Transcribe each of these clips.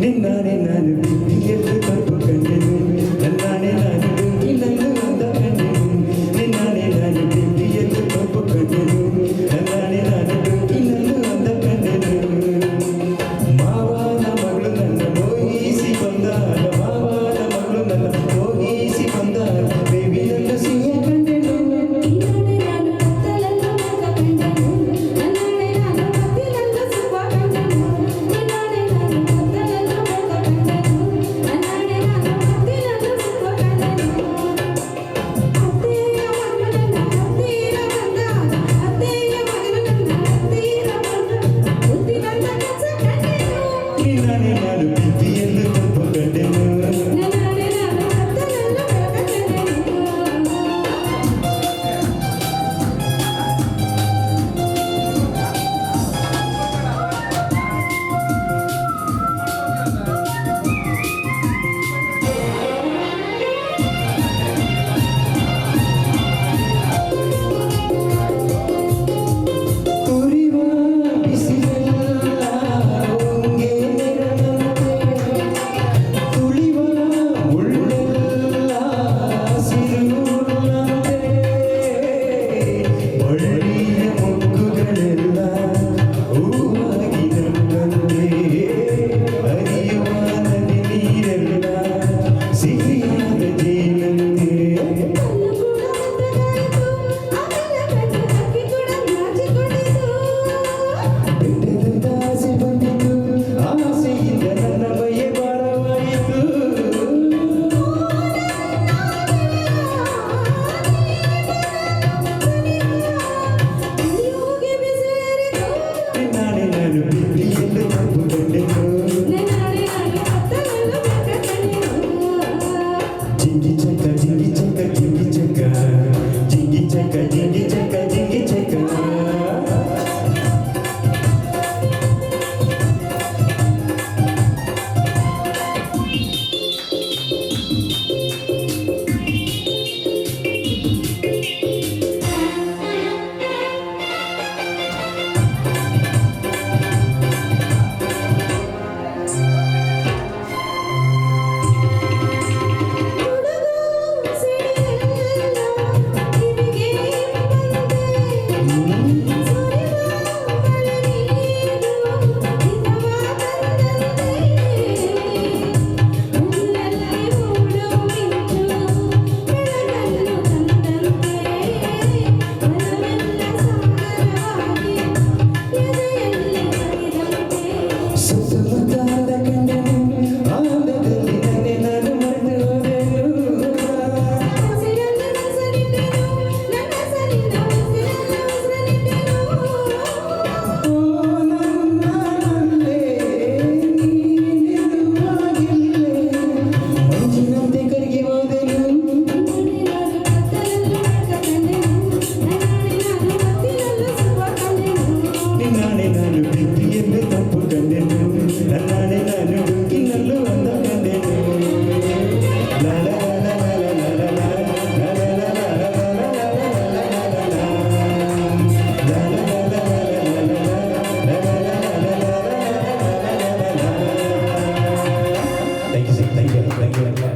ನಿನ್ನಾನೆ ನಾನು ಪ್ರೀತಿಯಲ್ಲಿ ತಪ್ಪು ಕಂಡೆನು ನನ್ನಾನೆ ನಾನು ಇನ್ನೊಂದು ಅಂದ ಕಂಡೆನು ನಿನ್ನಾನೆ ನಾನು ಪ್ರೀತಿಯಲ್ಲಿ ತಪ್ಪು ಕಂಡೆನು ನನ್ನಾನೆ ನಾನು ಇನ್ನೊಂದು ಅಂದ ಕಂಡೆನು ಮಾವನ ಮಗಳು ನನ್ನ ಮೋಹಿಸಿ ಬಂದಾಗ ಮಾವನ ಮಗಳು ನನ್ನ ಮೋಹಿಸಿ ಬಂದಾಗ ಬೇಬಿ ನನ್ನ ಸಿಹಿಯ ಕಂಡೆನು ನಿನ್ನಾನೆ ನಾನು ಕತ್ತಲಲ್ಲ ಮಗ ಕಂಡೆನು ನನ್ನಾನೆ ನಾನು ಕತ್ತಿಲಲ್ಲ ಸುಖ ಕಂಡೆನು ನಿನ್ನಾನೆ ನಾನು ಕತ್ತಲಲ್ಲ ಮಗ ಕಂಡೆನು ನನ್ನಾನೆ ನಾನು ಕತ್ತಿಲಲ್ಲ ಸುಖ ಕಂಡೆನು ಅತ್ತೆಯ ಮಗಳು ನನ್ನ ಹತ್ತಿರ ಬಂದಾಗ ಅತ್ತೆಯ ಮಗಳು ನನ್ನ ಹತ್ತಿರ ಬಂದಾಗ ಬುದ್ಧಿ ಬಂದ ಕಸ ಕಂಡೆನು ನಿನ್ನಾನೆ ನಾನು ಪ್ರೀತಿಯಲ್ಲಿ ತಪ್ಪು ಕಂಡೆನು ನನ್ನಾನೆ ನಾನು ಕತ್ತಲಲ್ಲ ಮಗ ಕಂಡೆನು ಉರಿವ ಬಿಸಿಲೆಲ್ಲ ಹೊಂಗೆ ನೆರಳಂತೆ ತುಳಿವ ಮುಳ್ಳೆಲ್ಲ ಹಸಿರುನಂತೆ ಬಳ್ಳಿಯ ಮೊಗ್ಗುಗಳೆಲ್ಲ ಹೂವಾಗಿ ನನ್ನಂತೆ ಹರಿಯುವ ನದಿ ನೀರೆಲ್ಲ ಸಿಹಿಯಾದ ಜೇನಂತೆ ಕಲ್ಲು ಕೂಡ ಮುತ್ತಗಾಯಿತು ಆಮೇಲೆ ಕಣ್ಣು ಹಕ್ಕಿ ಕೂಡ ನಾಚಿಕೊಂಡಿತು ಬೆಟ್ಟದಂತ ಆಸೆ ಬಂದಿತು ಆಸೆಯಿಂದ ನನ್ನ ಮೈಯೇ ಭಾರವಾಯಿತು ಹೋಗಿ ಬಿಸಿಲೇರಿತು ನಿನ್ನಾನೆ ನಾನು ಪ್ರೀತಿಯಲ್ಲಿ ತಪ್ಪು ಕಂಡೆನು ನನ್ನಾನೆ ನಾನು ಕತ್ತಲಲ್ಲ ಮಗ ಕಂಡೆನು ಜಿಂಗಿ ಚಕ್ಕ ಜಿಂಗಿ ಚಕ್ಕ ಜಿಂಗಿ ಚಕ್ಕ ಜಿಂಗಿ ಚಕ್ಕ ಜಿಂಗಿ ಚಕ್ಕ ಜಿಂಗಿ ಚಕ್ಕ ಹುಡುಗ ಸಿಡಿಯಲ್ಲ ಕಿವಿಗೆ ಬಂದೆ ಸುರಿವ ಮಳೆ ನೀರು ಹಿತವ ತಂದಂತೆ ಮುಳ್ಳಲ್ಲಿ ಹೂಳು ಮಿಂಚು ಬೆಳಗನ್ನು ತಂದಂತೆ ಮನವೆಲ್ಲ ಸಾಗರವಾಗಿ ಎದೆಯಲ್ಲಿ ಹರಿದಂತೆ ಸುತ್ತಮುತ್ತಾದ ಕಂಡೆನು ಆಂದದಲ್ಲಿ ನನ್ನೆ ನಾನು ಮರೆತು ಹೋದೆನು ಉಸಿರನ್ನು ಉಸಿರಿಟ್ಟೆನು ನನ್ನ ಹೆಸರಿನ ಉಸಿರನ್ನು ಉಸಿರಿಟ್ಟೆನು ಓ ನನ್ನಲ್ಲೇ ನೀನಿರುವಾಗಿಲ್ಲೇ ಮಂಜಿನಂತೆ ಕರಗಿ ಹೋದೆನು ನನ್ನಾನೆ ನಾನು ಕತ್ತಲಲ್ಲ ಮಗ ಕಂಡೆನು ನನ್ನಾನೆ ನಾನು ಕತ್ತಿಲಲ್ಲ ಸುಖ ಕಂಡೆನು ನಿನ್ನಾನೆ ನಾನು ಪ್ರೀತಿಯಲ್ಲಿ ತಪ್ಪು ಕಂಡೆನು ನನ್ನಾನೆ ನಾನು ಡುಕ್ಕಿನಲ್ಲೂ ಅಂದ ಕಂಡೆನು ಲಾ ಲಾ ಲಾ ಲಾ ಲಾ ಲಾ ಲಾ ಲಾ ಲಾ ಲಾ ಲಾ Thank you, sir. Thank you. Thank you.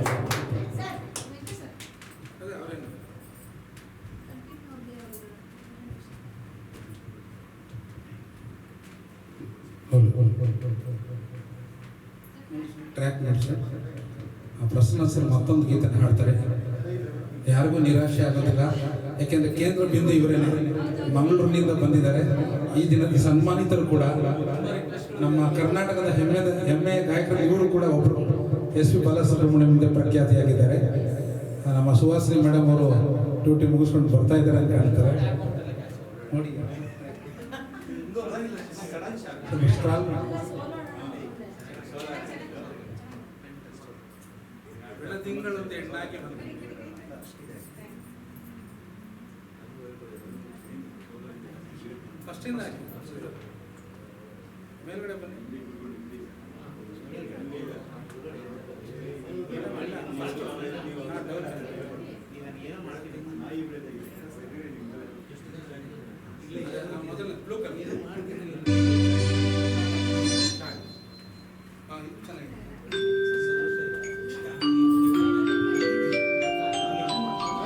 Track ಮಾಡಿ ಸರ್ ಆ ಪ್ರಸನ್ನ ಸರ್ ಮತ್ತೊಂದು ಗೀತೆನ ಹಾಡ್ತಾರೆ ಯಾರಿಗೂ ನಿರಾಶೆ ಆಗೋದಿಲ್ಲ ಯಾಕೆಂದರೆ ಕೇಂದ್ರ ಬಿಂದು ಇವರೇನೆ ಮಂಗಳೂರಿನಿಂದ ಬಂದಿದ್ದಾರೆ ಈ ದಿನದ ಸನ್ಮಾನಿತರು ಕೂಡ ನಮ್ಮ ಕರ್ನಾಟಕದ ಹೆಮ್ಮೆಯ ಗಾಯಕರು ಇವರು ಕೂಡ ಒಬ್ಬರು ಎಸ್ ಪಿ ಬಾಲಸುಬ್ರಹ್ಮಣ್ಯಂ ಮುಂದೆ ಪ್ರಖ್ಯಾತಿಯಾಗಿದ್ದಾರೆ ನಮ್ಮ ಸುಹಾಸಿನಿ ಮೇಡಮ್ ಅವರು ಡ್ಯೂಟಿ ಮುಗಿಸ್ಕೊಂಡು ಬರ್ತಾ ಇದ್ದಾರೆ ಅಂತ ಹೇಳ್ತಾರೆ ನೋಡಿ ತಿಂಗಳೊಂದು ಎಣ್ಣಾಗಿ ಫಸ್ಟಿಂದ ಮೇಲ್ಗಡೆ ಬನ್ನಿ